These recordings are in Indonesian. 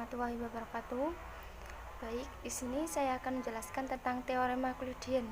warahmatullahi wabarakatuh. Baik, di sini saya akan menjelaskan tentang teorema Euclidean.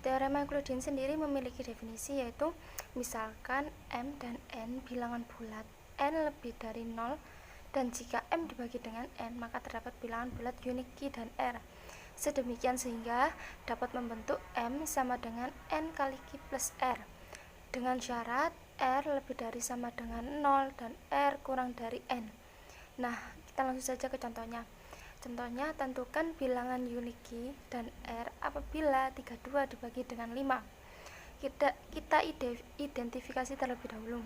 Teorema Euclidean sendiri memiliki definisi, yaitu misalkan M dan N bilangan bulat, N lebih dari 0, dan jika M dibagi dengan N, maka terdapat bilangan bulat unik Q dan R. Sedemikian sehingga dapat membentuk M sama dengan N kali Q plus R, dengan syarat R lebih dari sama dengan 0 dan R kurang dari N. Nah, kita langsung saja ke contohnya. Contohnya, tentukan bilangan unik Q dan R apabila 32 dibagi dengan 5. Kita identifikasi terlebih dahulu.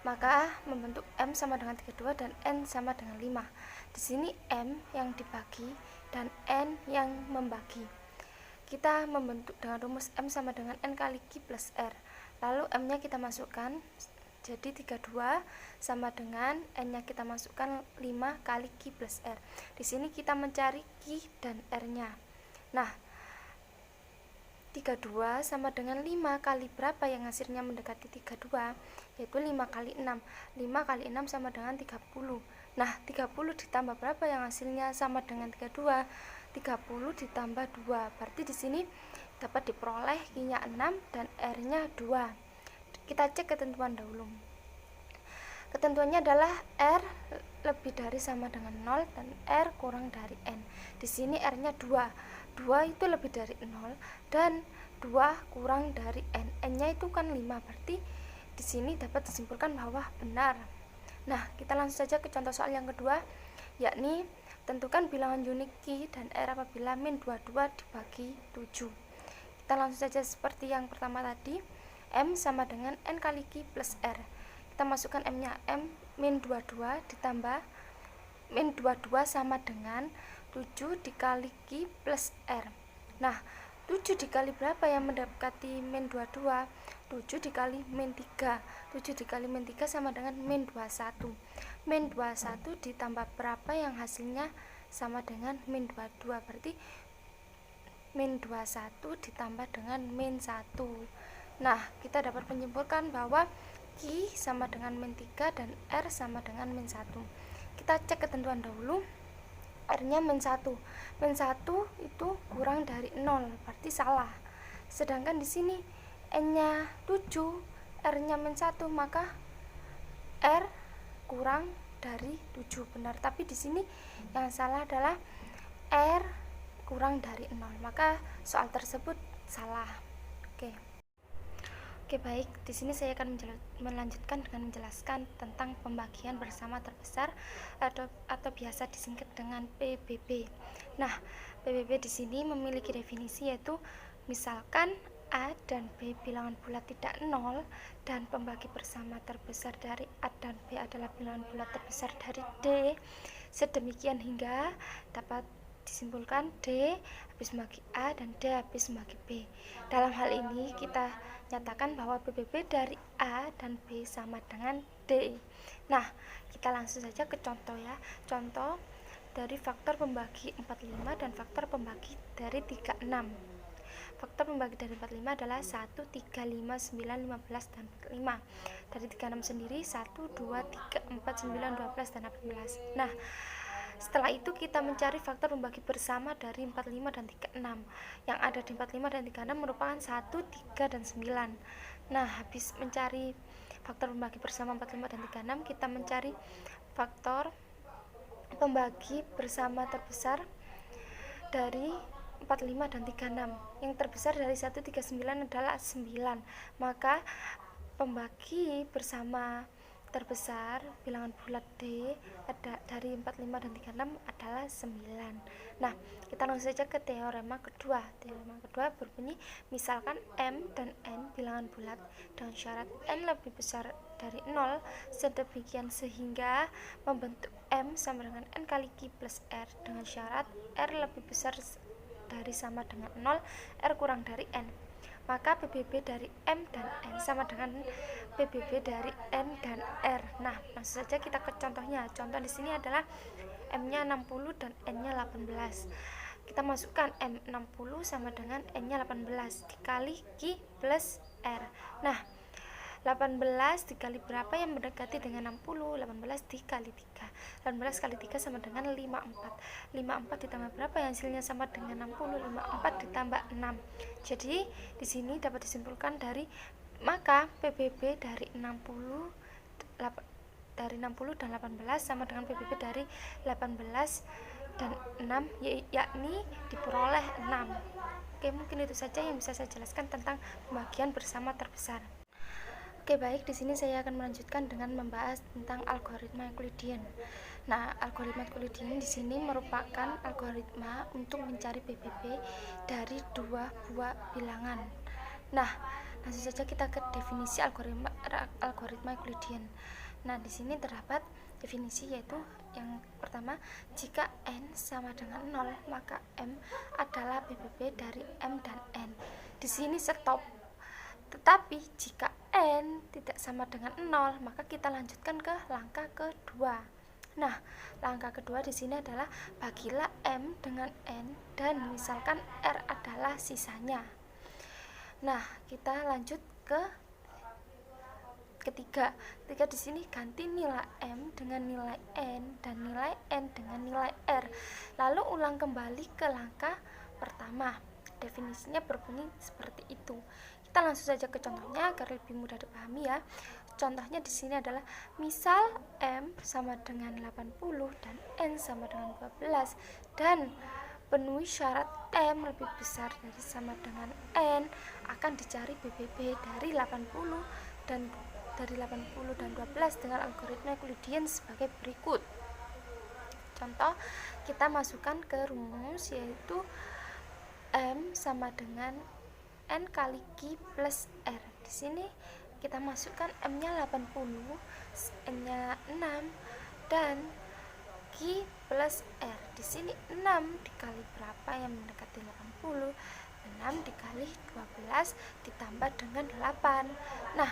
Maka membentuk M sama dengan 32 dan N sama dengan 5. Di sini M yang dibagi dan N yang membagi. Kita membentuk dengan rumus M sama dengan N kali Q plus R. Lalu M-nya kita masukkan. Jadi 32 sama dengan N-nya kita masukkan 5 kali Q plus R. Di sini kita mencari Q dan R-nya. Nah, 32 sama dengan 5 kali berapa yang hasilnya mendekati 32? Yaitu 5 kali 6. 5 kali 6 sama dengan 30. Nah, 30 ditambah berapa yang hasilnya sama dengan 32? 30 ditambah 2. Berarti di sini dapat diperoleh Q-nya 6 dan R-nya 2. Kita cek ketentuan dahulu. Ketentuannya adalah R lebih dari sama dengan 0 dan R kurang dari N. Di sini R-nya 2. 2 itu lebih dari 0 dan 2 kurang dari N. N-nya itu kan 5. Berarti di sini dapat disimpulkan bahwa benar. Nah, kita langsung saja ke contoh soal yang kedua, yakni tentukan bilangan unik Q dan R apabila min 22 dibagi 7. Kita langsung saja seperti yang pertama tadi. M sama dengan N kali Q plus R. Kita masukkan M-nya, M min 22 ditambah min 22 sama dengan 7 dikali Q plus R. Nah, 7 dikali berapa yang mendekati min 22? 7 dikali min 3. 7 dikali min 3 sama dengan min 21. Min 21 ditambah berapa yang hasilnya sama dengan min 22. Berarti min 21 ditambah dengan min 1. Nah, kita dapat menyimpulkan bahwa Q sama dengan min 3 dan R sama dengan min 1. Kita cek ketentuan dahulu. R-nya min 1. Min 1 itu kurang dari 0, berarti salah. Sedangkan di sini N-nya 7, R-nya min 1, maka R kurang dari 7 benar. Tapi di sini yang salah adalah R kurang dari 0. Maka soal tersebut salah. Oke, baik. Di sini saya akan melanjutkan dengan menjelaskan tentang pembagian bersama terbesar atau biasa disingkat dengan PBB. Nah, PBB di sini memiliki definisi, yaitu misalkan A dan B bilangan bulat tidak 0 dan pembagi bersama terbesar dari A dan B adalah bilangan bulat terbesar dari D. Sedemikian hingga dapat disimpulkan D habis membagi A dan D habis membagi B. Dalam hal ini kita nyatakan bahwa PBB dari A dan B sama dengan D. Nah, kita langsung saja ke contoh ya. Contoh dari faktor pembagi 45 dan faktor pembagi dari 36. Faktor pembagi dari 45 adalah 1, 3, 5, 9, 15, dan 45. Dari 36 sendiri 1, 2, 3, 4, 9, 12, dan 18. Nah, setelah itu kita mencari faktor pembagi bersama dari 45 dan 36. Yang ada di 45 dan 36 merupakan 1, 3, dan 9. Nah, habis mencari faktor pembagi bersama 45 dan 36, kita mencari faktor pembagi bersama terbesar dari 45 dan 36. Yang terbesar dari 139 adalah 9. Maka pembagi bersama terbesar bilangan bulat D ada dari 45 dan 36 adalah 9. Nah, kita langsung saja ke teorema kedua. Teorema kedua berbunyi, misalkan M dan N bilangan bulat dengan syarat N lebih besar dari 0, sedemikian sehingga membentuk M sama dengan N kali Q plus R dengan syarat R lebih besar dari sama dengan 0, R kurang dari N. Maka PBB dari M dan N sama dengan PBB dari N dan R. Nah, langsung saja kita ke contohnya. Contoh di sini adalah M-nya 60 dan N-nya 18. Kita masukkan M 60 sama dengan N-nya 18 dikali Q plus R. Nah, 18 dikali berapa yang mendekati dengan 60? 18 dikali 3. 18 kali 3 sama dengan 54. 54 ditambah berapa yang hasilnya sama dengan 60? 54 ditambah 6. Jadi di sini dapat disimpulkan dari maka PBB dari 60 dan 18 sama dengan PBB dari 18 dan 6, yakni diperoleh 6. Oke, mungkin itu saja yang bisa saya jelaskan tentang pembagian bersama terbesar. Oke, baik, di sini saya akan melanjutkan dengan membahas tentang algoritma Euclidean. Nah, algoritma Euclidean di sini merupakan algoritma untuk mencari PBB dari dua buah bilangan. Nah, langsung saja kita ke definisi algoritma Euclidean. Nah, di sini terdapat definisi, yaitu yang pertama, jika n sama dengan 0, maka m adalah PBB dari m dan n. Di sini stop. Tetapi jika n tidak sama dengan 0, maka kita lanjutkan ke langkah kedua. Nah, langkah kedua di sini adalah bagilah m dengan n dan misalkan r adalah sisanya. Nah, kita lanjut ke ketiga di sini ganti nilai m dengan nilai n dan nilai n dengan nilai r. Lalu ulang kembali ke langkah pertama. Definisinya berbunyi seperti itu. Kita langsung saja ke contohnya agar lebih mudah dipahami ya. Contohnya di sini adalah misal m sama dengan 80 dan n sama dengan 12 dan penuhi syarat m lebih besar dari sama dengan n, akan dicari PBB dari 80 dan 12 dengan algoritma Euclidean sebagai berikut. Contoh, kita masukkan ke rumus, yaitu m sama dengan n kali q plus r. Di sini kita masukkan m-nya 80, n-nya 6 dan q plus r. Di sini 6 dikali berapa yang mendekati 80? 6 dikali 12 ditambah dengan 8. Nah,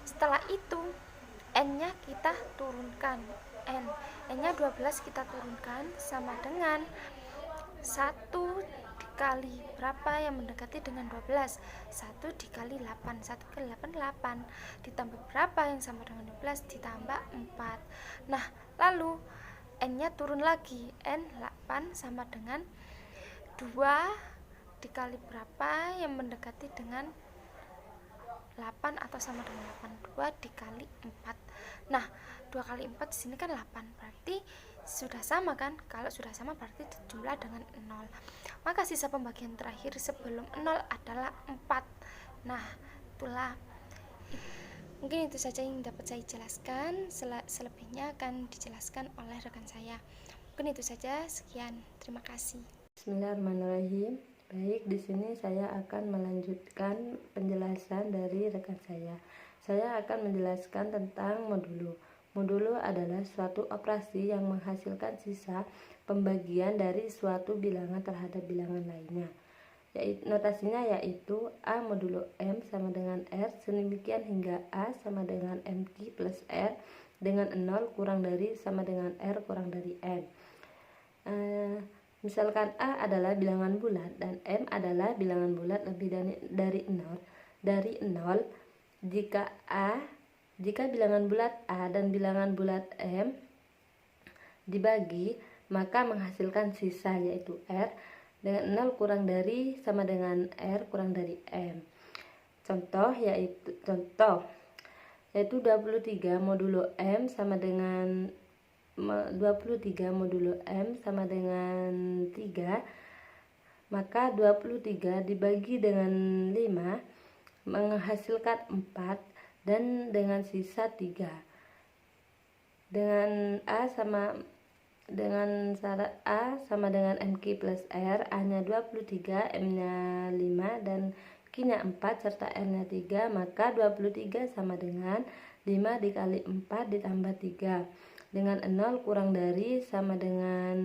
setelah itu n-nya kita turunkan, n-nya 12 kita turunkan sama dengan 1 dikali berapa yang mendekati dengan 12? 1 dikali 8, 1 kali 8, 8 ditambah berapa yang sama dengan 12? Ditambah 4. Nah, lalu n-nya turun lagi, n 8 sama dengan 2 dikali berapa yang mendekati dengan 8 atau sama dengan 8? 2 dikali 4. Nah, 2 kali 4 di sini kan 8. Berarti sudah sama kan? Kalau sudah sama berarti dijumlah dengan 0. Maka sisa pembagian terakhir sebelum 0 adalah 4. Nah, itulah. Mungkin itu saja yang dapat saya jelaskan. Selebihnya akan dijelaskan oleh rekan saya. Mungkin itu saja. Sekian. Terima kasih. Bismillahirrahmanirrahim. Baik, di sini saya akan melanjutkan penjelasan dari rekan saya. Saya akan menjelaskan tentang modulo. Modulo adalah suatu operasi yang menghasilkan sisa pembagian dari suatu bilangan terhadap bilangan lainnya. Notasinya yaitu A modulo M sama dengan R, sedemikian hingga A sama dengan MQ plus R dengan 0 kurang dari sama dengan R kurang dari N. Misalkan A adalah bilangan bulat dan M adalah bilangan bulat lebih dari 0. Jika bilangan bulat A dan bilangan bulat M dibagi, maka menghasilkan sisa yaitu R dengan 0 kurang dari sama dengan R kurang dari M. Contoh yaitu 23 modulo M sama dengan 23 modulo M sama dengan 3, maka 23 dibagi dengan 5 menghasilkan 4 dan dengan sisa 3. Dengan syarat A sama dengan MQ plus R, A-nya 23, M-nya 5 dan Q-nya 4 serta R-nya 3, maka 23 sama dengan 5 dikali 4 ditambah 3 dengan 0 kurang dari sama dengan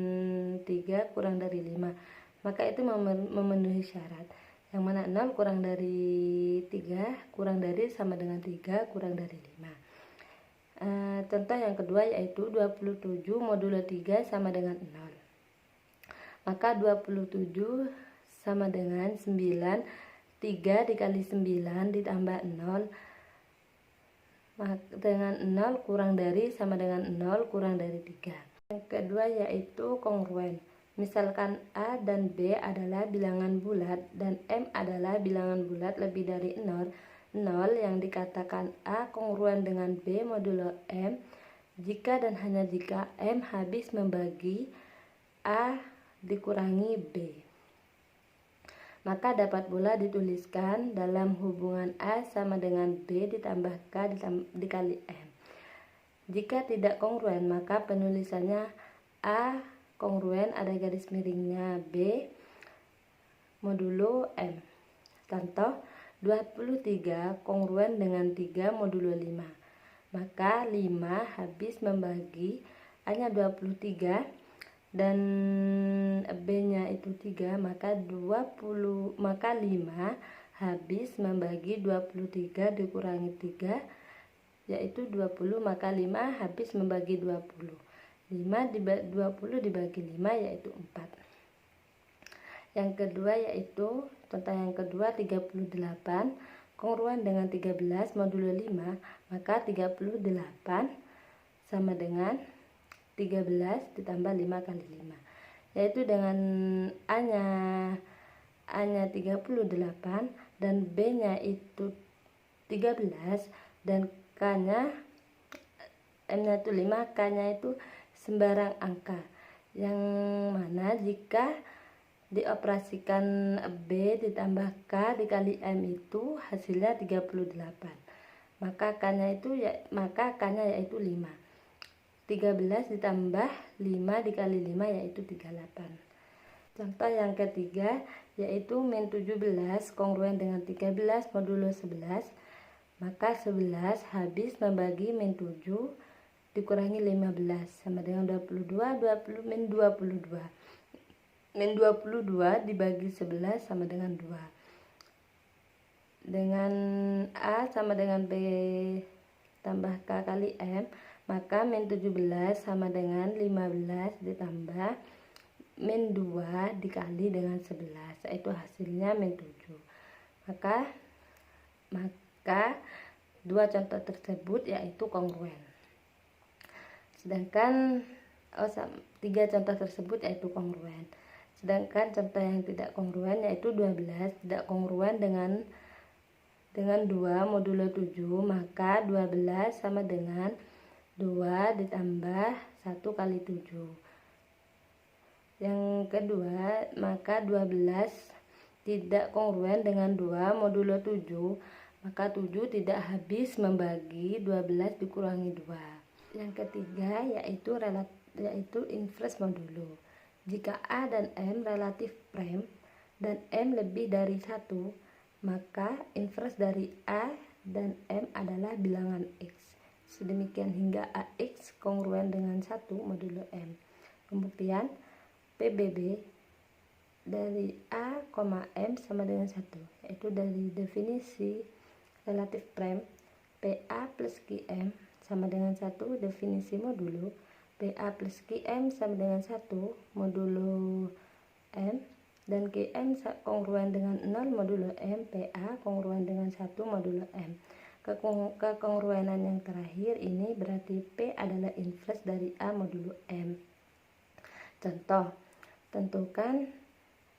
3 kurang dari 5, maka itu memenuhi syarat, yang mana 0 kurang dari 3 kurang dari sama dengan 3 kurang dari 5. Contoh yang kedua yaitu 27 modulo 3 sama dengan 0, maka 27 sama dengan 9, 3 dikali 9 ditambah 0 dengan 0 kurang dari sama dengan 0 kurang dari 3. Yang kedua yaitu kongruen. Misalkan A dan B adalah bilangan bulat dan M adalah bilangan bulat lebih dari 0, yang dikatakan A kongruen dengan B modulo M jika dan hanya jika M habis membagi A dikurangi B. Maka dapat pula dituliskan dalam hubungan A sama dengan B ditambah K dikali M. Jika tidak kongruen, maka penulisannya A kongruen ada garis miringnya B modulo M. Contoh 23 kongruen dengan 3 modulo 5. Maka 5 habis membagi A-nya 23 dan B-nya itu 3, maka 5 habis membagi 23 dikurangi 3 yaitu 20, maka 5 habis membagi 20. 20 dibagi 5 yaitu 4. Yang kedua yaitu contoh yang kedua 38 kongruen dengan 13 modulo 5, maka 38 sama dengan 13 ditambah 5 kali 5, yaitu dengan A-nya 38 dan B-nya itu 13 dan K-nya M-nya itu 5, K-nya itu sembarang angka, yang mana jika dioperasikan B ditambah K dikali M itu hasilnya 38, maka K-nya yaitu 5. 13 ditambah 5 dikali 5 yaitu 38. Contoh yang ketiga yaitu min 17 kongruen dengan 13 modulo 11, maka 11 habis membagi min 7 dikurangi 15 sama dengan 22, min 22. Min 22 dibagi 11 sama dengan 2. Dengan A sama dengan B tambah K kali M, maka min 17 sama dengan 15 ditambah min 2 dikali dengan 11, yaitu hasilnya min 7. Maka dua contoh tersebut yaitu kongruen. Sedangkan tiga contoh tersebut yaitu kongruen. Sedangkan contoh yang tidak kongruen yaitu 12 tidak kongruen dengan 2 modulo 7, maka 12 sama dengan 2 ditambah 1 kali 7. Yang kedua, maka 12 tidak kongruen dengan 2 modulo 7, maka 7 tidak habis membagi 12 dikurangi 2. Yang ketiga yaitu inverse modulo. Jika A dan M relatif prime dan M lebih dari 1, maka inverse dari A dan M adalah bilangan X. Sedemikian hingga AX kongruen dengan 1 modulo M. Pembuktian PBB dari A, M sama dengan 1, yaitu dari definisi relatif prime PA plus QM sama dengan 1 definisi modulo, PA plus QM sama dengan 1 modulo M, dan QM kongruen dengan 0 modulo M, PA kongruen dengan 1 modulo M. Kekongruenan yang terakhir ini berarti P adalah inverse dari A modulo M. Contoh, tentukan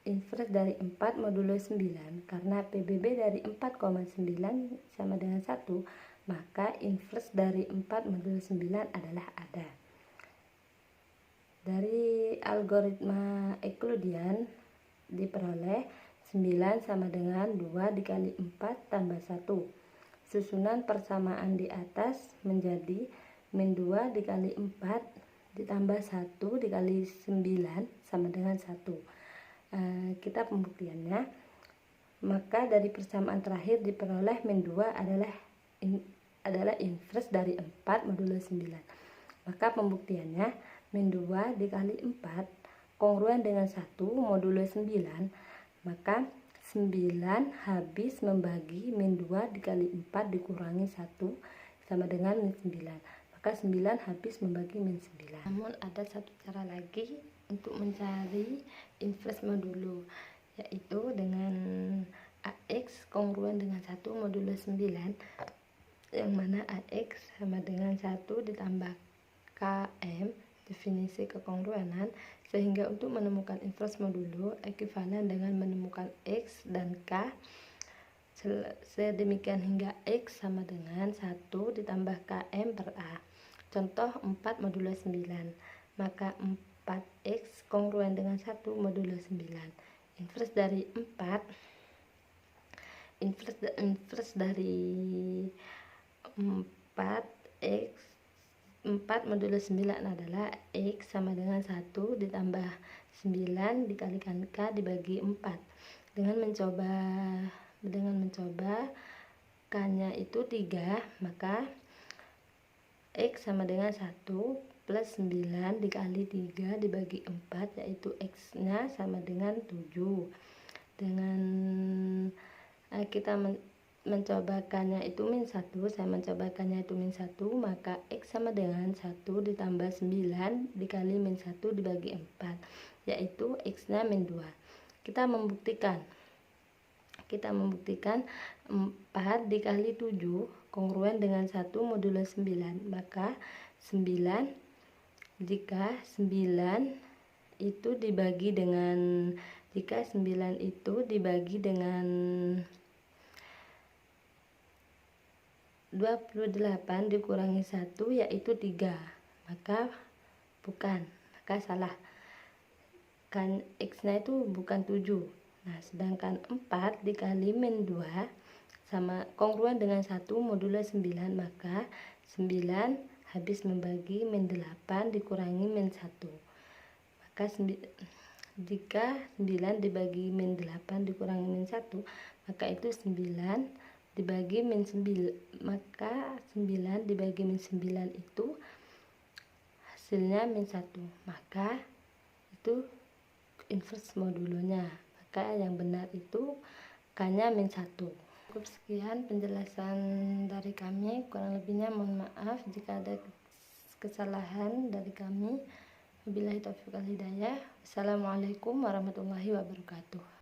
inverse dari 4 modulo 9. Karena PBB dari 4,9 sama dengan 1, maka inverse dari 4 modulo 9 adalah ada. Dari algoritma Euclidean diperoleh 9 sama dengan 2 dikali 4 tambah 1. Susunan persamaan di atas menjadi min 2 dikali 4 ditambah 1 dikali 9 sama dengan 1. Kita pembuktiannya. Maka dari persamaan terakhir diperoleh min 2 adalah inverse dari 4 modulo 9. Maka pembuktiannya min 2 dikali 4 kongruen dengan 1 modulo 9, maka 9 habis membagi min 2 dikali 4 dikurangi 1 sama dengan min 9. Maka 9 habis membagi min 9. Namun ada satu cara lagi untuk mencari inverse modulo, yaitu dengan AX kongruen dengan 1 modulo 9. yang mana AX sama dengan 1 ditambah KM, definisi kekongruenan, sehingga untuk menemukan inverse modulo ekuivalen dengan menemukan X dan K sedemikian hingga X sama dengan 1 ditambah KM per A. Contoh 4 modulo 9, maka 4X kongruen dengan 1 modulo 9. Inverse dari 4X 4 modulo 9 adalah X sama dengan 1 ditambah 9 dikalikan K dibagi 4. Dengan mencoba K-nya itu 3, maka X sama dengan 1 plus 9 dikali 3 dibagi 4, yaitu X-nya sama dengan 7. Dengan kita mencobakannya itu min 1, saya mencobakannya itu min 1, maka X sama dengan 1 ditambah 9 dikali min 1 dibagi 4, yaitu X-nya min 2. Kita membuktikan 4 dikali 7 kongruen dengan 1 modulo 9, maka 9 jika 9 itu dibagi dengan 28 dikurangi 1 yaitu 3, maka salah, kan X-nya itu bukan 7. Nah, sedangkan 4 dikali min 2 sama kongruen dengan 1 modulo 9, maka 9 habis membagi min 8 dikurangi min 1. Maka jika 9 dibagi min 8 dikurangi min 1, maka itu 9 dibagi min 9, maka 9 dibagi min 9 itu hasilnya min 1, maka itu inverse modulonya. Maka yang benar itu K-nya min 1. Cukup sekian penjelasan dari kami, kurang lebihnya mohon maaf jika ada kesalahan dari kami. Wabillahi taufiq wal hidayah. Wassalamualaikum warahmatullahi wabarakatuh.